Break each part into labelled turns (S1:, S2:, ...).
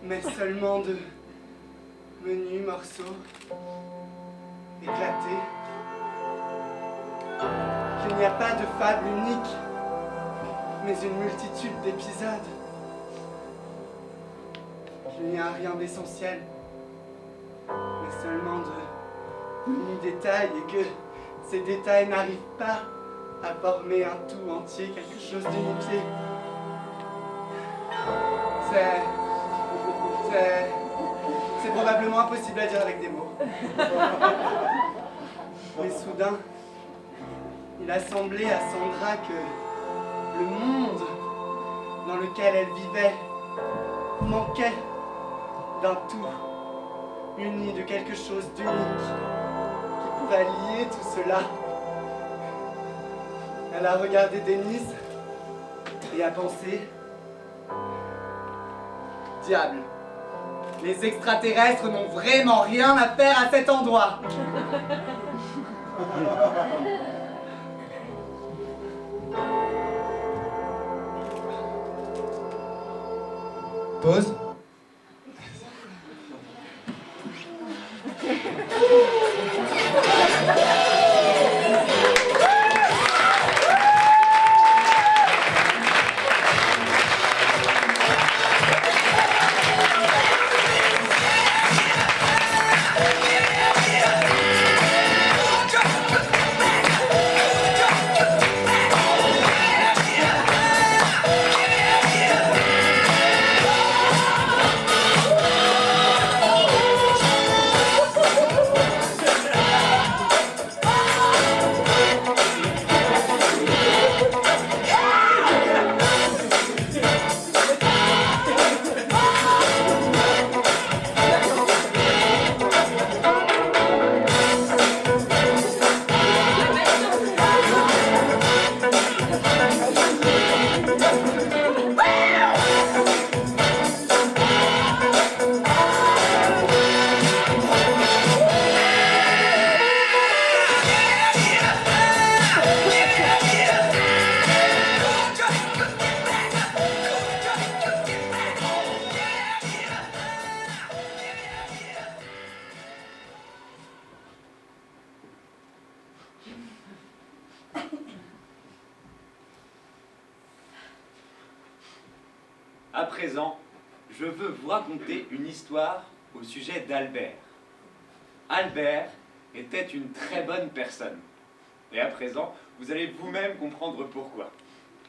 S1: mais seulement de menus morceaux éclatés. Qu'il n'y a pas de fable unique, mais une multitude d'épisodes. Qu'il n'y a rien d'essentiel, mais seulement de menus détails, et que ces détails n'arrivent pas à former un tout entier, quelque chose d'unifié. C'est probablement impossible à dire avec des mots. Mais soudain, il a semblé à Sandra que le monde dans lequel elle vivait manquait d'un tout, uni de quelque chose d'unique qui pourrait lier tout cela. Elle a regardé Denise et a pensé: diable, les extraterrestres n'ont vraiment rien à faire à cet endroit. Pause.
S2: À présent, je veux vous raconter une histoire au sujet d'Albert. Albert était une très bonne personne. Et à présent, vous allez vous-même comprendre pourquoi.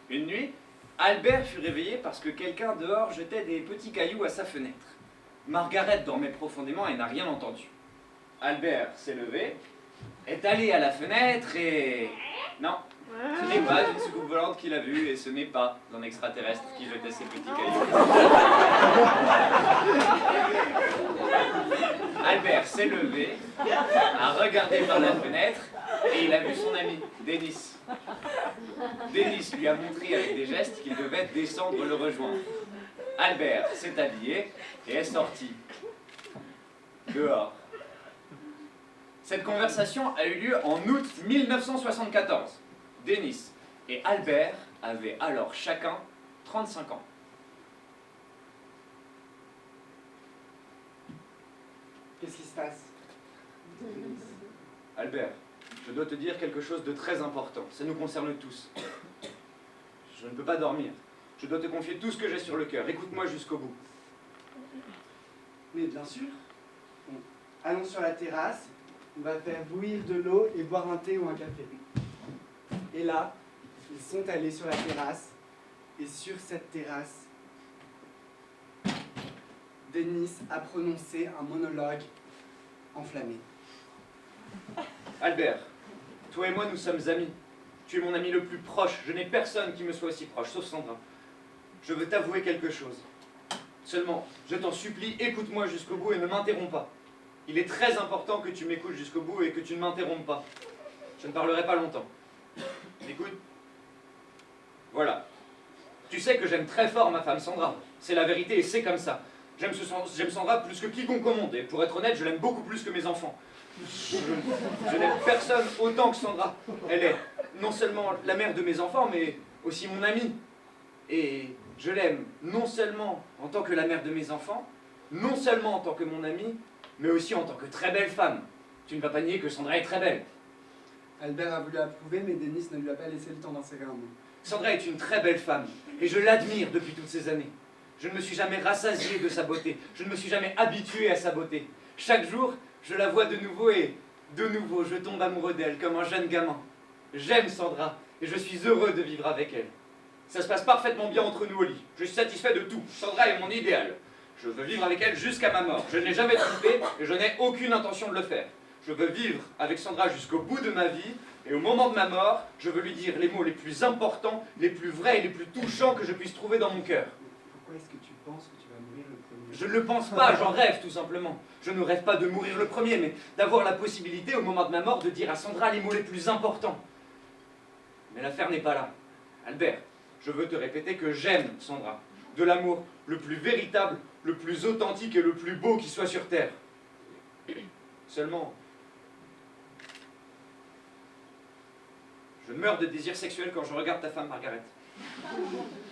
S2: Une nuit, Albert fut réveillé parce que quelqu'un dehors jetait des petits cailloux à sa fenêtre. Margaret dormait profondément et n'a rien entendu. Albert s'est levé, est allé à la fenêtre et... Non, ce n'est pas une soucoupe volante qu'il a vue et ce n'est pas un extraterrestre qui jetait ses petits cailloux. Albert s'est levé, a regardé par la fenêtre et il a vu son ami, Denis. Denis lui a montré avec des gestes qu'il devait descendre le rejoindre. Albert s'est habillé et est sorti. Dehors. Cette conversation a eu lieu en août 1974. Denis et Albert avaient alors chacun 35 ans.
S1: Qu'est-ce qui se passe?
S2: Albert, je dois te dire quelque chose de très important. Ça nous concerne tous. Je ne peux pas dormir. Je dois te confier tout ce que j'ai sur le cœur. Écoute-moi jusqu'au bout.
S1: Mais bien sûr. Bon, allons sur la terrasse. On va faire bouillir de l'eau et boire un thé ou un café. Et là, ils sont allés sur la terrasse. Et sur cette terrasse, Denis a prononcé un monologue enflammé.
S2: Albert, toi et moi, nous sommes amis. Tu es mon ami le plus proche. Je n'ai personne qui me soit aussi proche, sauf Sandra. Je veux t'avouer quelque chose. Seulement, je t'en supplie, écoute-moi jusqu'au bout et ne m'interromps pas. Il est très important que tu m'écoutes jusqu'au bout et que tu ne m'interrompes pas. Je ne parlerai pas longtemps. Écoute. Voilà. Tu sais que j'aime très fort ma femme Sandra. C'est la vérité et c'est comme ça. J'aime Sandra plus que quiconque au monde. Et pour être honnête, je l'aime beaucoup plus que mes enfants. Je n'aime personne autant que Sandra. Elle est non seulement la mère de mes enfants, mais aussi mon amie. Et je l'aime non seulement en tant que la mère de mes enfants, non seulement en tant que mon amie, mais aussi en tant que très belle femme. Tu ne vas pas nier que Sandra est très belle.
S1: Albert a voulu approuver, mais Denis ne lui a pas laissé le temps d'insérer un mot.
S2: Sandra est une très belle femme, et je l'admire depuis toutes ces années. Je ne me suis jamais rassasié de sa beauté, je ne me suis jamais habitué à sa beauté. Chaque jour, je la vois de nouveau et de nouveau, je tombe amoureux d'elle comme un jeune gamin. J'aime Sandra, et je suis heureux de vivre avec elle. Ça se passe parfaitement bien entre nous au lit. Je suis satisfait de tout. Sandra est mon idéal. Je veux vivre avec elle jusqu'à ma mort. Je ne l'ai jamais trompée et je n'ai aucune intention de le faire. Je veux vivre avec Sandra jusqu'au bout de ma vie, et au moment de ma mort, je veux lui dire les mots les plus importants, les plus vrais et les plus touchants que je puisse trouver dans mon cœur.
S1: Pourquoi est-ce que tu penses que tu vas mourir le premier?
S2: Je ne le pense pas, j'en rêve tout simplement. Je ne rêve pas de mourir le premier, mais d'avoir la possibilité au moment de ma mort de dire à Sandra les mots les plus importants. Mais l'affaire n'est pas là. Albert, je veux te répéter que j'aime Sandra. De l'amour le plus véritable, le plus authentique et le plus beau qui soit sur Terre. Seulement, je meurs de désir sexuel quand je regarde ta femme, Margaret.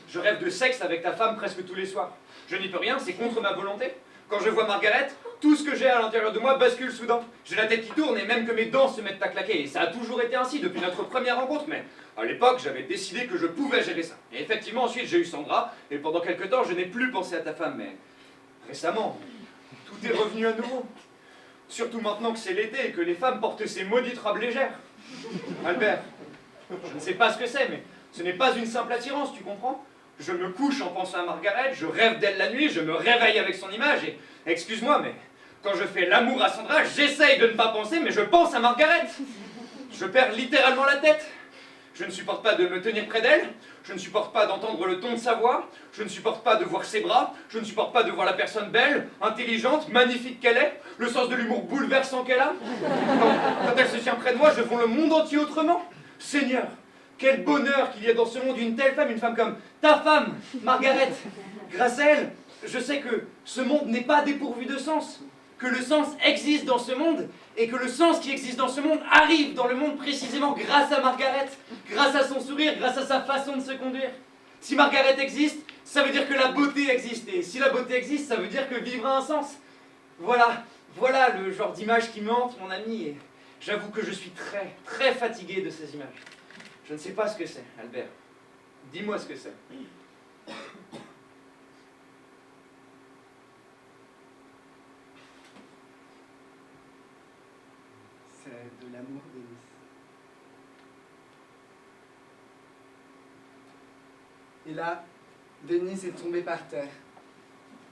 S2: Je rêve de sexe avec ta femme presque tous les soirs. Je n'y peux rien, c'est contre ma volonté. Quand je vois Margaret, tout ce que j'ai à l'intérieur de moi bascule soudain. J'ai la tête qui tourne et même que mes dents se mettent à claquer. Et ça a toujours été ainsi depuis notre première rencontre, mais à l'époque, j'avais décidé que je pouvais gérer ça. Et effectivement, ensuite, j'ai eu Sandra, et pendant quelque temps, je n'ai plus pensé à ta femme, mais récemment, tout est revenu à nouveau. Surtout maintenant que c'est l'été et que les femmes portent ces maudites robes légères. Albert, je ne sais pas ce que c'est, mais ce n'est pas une simple attirance, tu comprends? Je me couche en pensant à Margaret, je rêve d'elle la nuit, je me réveille avec son image, et excuse-moi, mais quand je fais l'amour à Sandra, j'essaye de ne pas penser, mais je pense à Margaret. Je perds littéralement la tête. Je ne supporte pas de me tenir près d'elle, je ne supporte pas d'entendre le ton de sa voix, je ne supporte pas de voir ses bras, je ne supporte pas de voir la personne belle, intelligente, magnifique qu'elle est, le sens de l'humour bouleversant qu'elle a. Quand elle se tient près de moi, je vois le monde entier autrement. Seigneur, quel bonheur qu'il y ait dans ce monde une telle femme, une femme comme ta femme, Margaret. Grâce à elle, je sais que ce monde n'est pas dépourvu de sens, que le sens existe dans ce monde, et que le sens qui existe dans ce monde arrive dans le monde précisément grâce à Margaret, grâce à son sourire, grâce à sa façon de se conduire. Si Margaret existe, ça veut dire que la beauté existe, et si la beauté existe, ça veut dire que vivre a un sens. Voilà le genre d'image qui me hante, mon ami, et j'avoue que je suis très, très fatigué de ces images. Je ne sais pas ce que c'est, Albert. Dis-moi ce que c'est.
S1: C'est de l'amour, Denis. Et là, Denis est tombé par terre.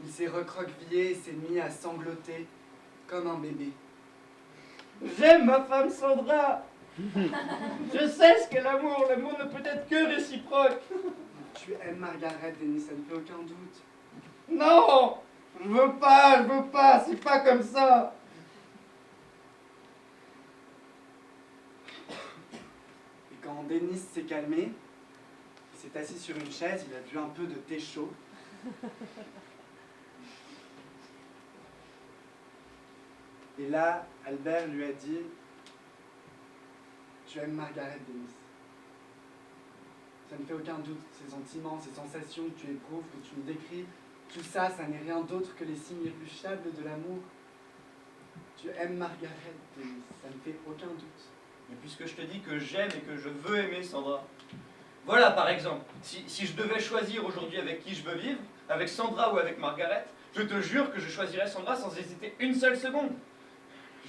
S1: Il s'est recroquevillé et s'est mis à sangloter comme un bébé.
S2: J'aime ma femme Sandra. Je sais ce qu'est l'amour. L'amour ne peut être que réciproque.
S1: Tu aimes Margaret, Denis, ça ne fait aucun doute.
S2: Non, je veux pas, c'est pas comme ça.
S1: Et quand Denis s'est calmé, il s'est assis sur une chaise, il a bu un peu de thé chaud. Et là, Albert lui a dit « Tu aimes Margaret, Denis. Ça ne fait aucun doute, ces sentiments, ces sensations que tu éprouves, que tu me décris, tout ça, ça n'est rien d'autre que les signes irréfutables de l'amour. Tu aimes Margaret, Denis, ça ne fait aucun doute. »
S2: Mais puisque je te dis que j'aime et que je veux aimer Sandra. Voilà, par exemple, si je devais choisir aujourd'hui avec qui je veux vivre, avec Sandra ou avec Margaret, je te jure que je choisirais Sandra sans hésiter une seule seconde.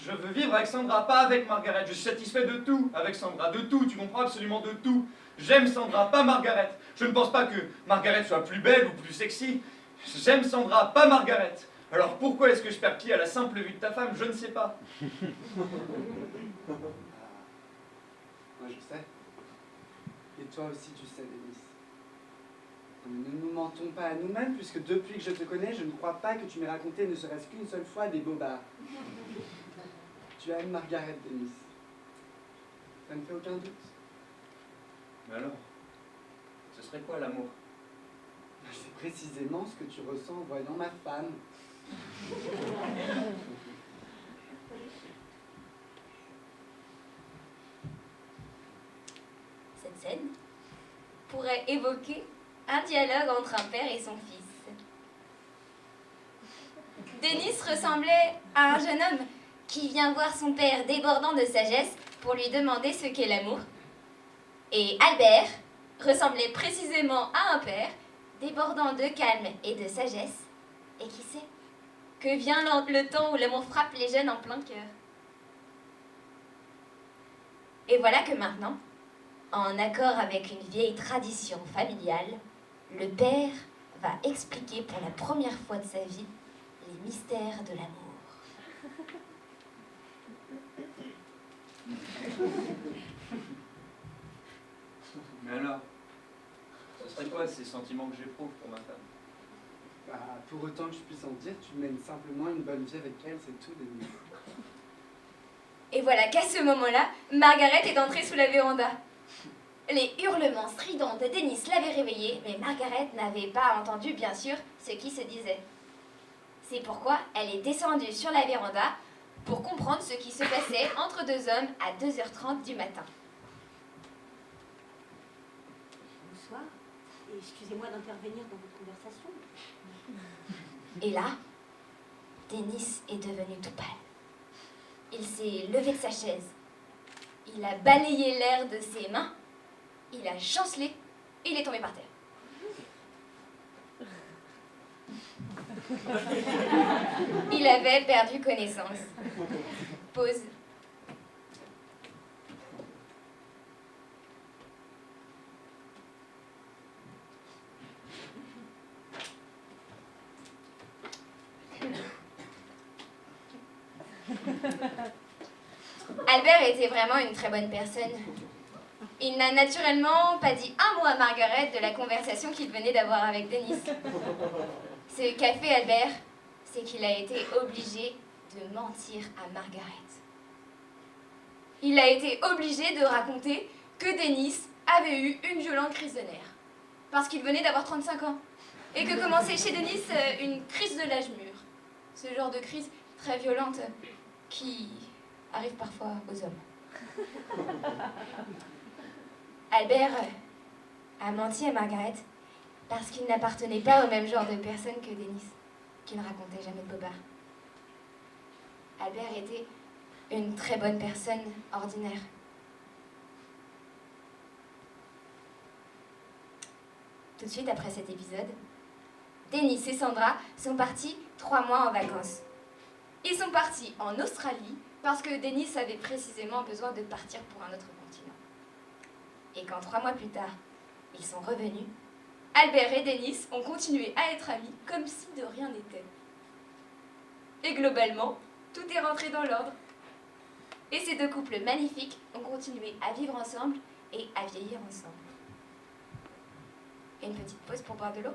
S2: Je veux vivre avec Sandra, pas avec Margaret. Je suis satisfait de tout avec Sandra, de tout, tu comprends, absolument de tout. J'aime Sandra, pas Margaret. Je ne pense pas que Margaret soit plus belle ou plus sexy. J'aime Sandra, pas Margaret. Alors pourquoi est-ce que je perds pied à la simple vue de ta femme? Je ne sais pas.
S1: Moi je sais. Et toi aussi tu sais, Denis. Ne nous mentons pas à nous-mêmes, puisque depuis que je te connais, je ne crois pas que tu m'aies raconté ne serait-ce qu'une seule fois des bobards. Tu aimes Margaret, Denis. Ça ne fait aucun doute.
S2: Mais alors, ce serait quoi l'amour?
S1: C'est précisément ce que tu ressens en voyant ma femme.
S3: Cette scène pourrait évoquer un dialogue entre un père et son fils. Denis ressemblait à un jeune homme qui vient voir son père débordant de sagesse pour lui demander ce qu'est l'amour. Et Albert ressemblait précisément à un père débordant de calme et de sagesse. Et qui sait que vient le temps où l'amour frappe les jeunes en plein cœur. Et voilà que maintenant, en accord avec une vieille tradition familiale, le père va expliquer pour la première fois de sa vie les mystères de l'amour.
S2: Mais alors, ce serait quoi ces sentiments que j'éprouve pour ma femme?
S1: Bah, pour autant que je puisse en dire, tu mènes simplement une bonne vie avec elle, c'est tout, Denis.
S3: Et voilà qu'à ce moment-là, Margaret est entrée sous la véranda. Les hurlements stridents de Denis l'avaient réveillée, mais Margaret n'avait pas entendu, bien sûr, ce qui se disait. C'est pourquoi elle est descendue sur la véranda pour comprendre ce qui se passait entre deux hommes à 2h30 du matin.
S4: Bonsoir, et excusez-moi d'intervenir dans votre conversation.
S3: Et là, Denis est devenu tout pâle. Il s'est levé de sa chaise. Il a balayé l'air de ses mains. Il a chancelé et il est tombé par terre. Il avait perdu connaissance. Pause. Albert était vraiment une très bonne personne. Il n'a naturellement pas dit un mot à Margaret de la conversation qu'il venait d'avoir avec Denis. Ce qu'a fait Albert, c'est qu'il a été obligé de mentir à Margaret. Il a été obligé de raconter que Denis avait eu une violente crise de nerfs, parce qu'il venait d'avoir 35 ans, et que commençait chez Denis une crise de l'âge mûr. Ce genre de crise très violente qui arrive parfois aux hommes. Albert a menti à Margaret parce qu'il n'appartenait pas au même genre de personne que Denis, qui ne racontait jamais de bobards. Albert était une très bonne personne ordinaire. Tout de suite après cet épisode, Denis et Sandra sont partis 3 mois en vacances. Ils sont partis en Australie parce que Denis avait précisément besoin de partir pour un autre continent. Et quand 3 mois plus tard, ils sont revenus, Albert et Denis ont continué à être amis comme si de rien n'était. Et globalement, tout est rentré dans l'ordre. Et ces deux couples magnifiques ont continué à vivre ensemble et à vieillir ensemble. Et une petite pause pour boire de l'eau.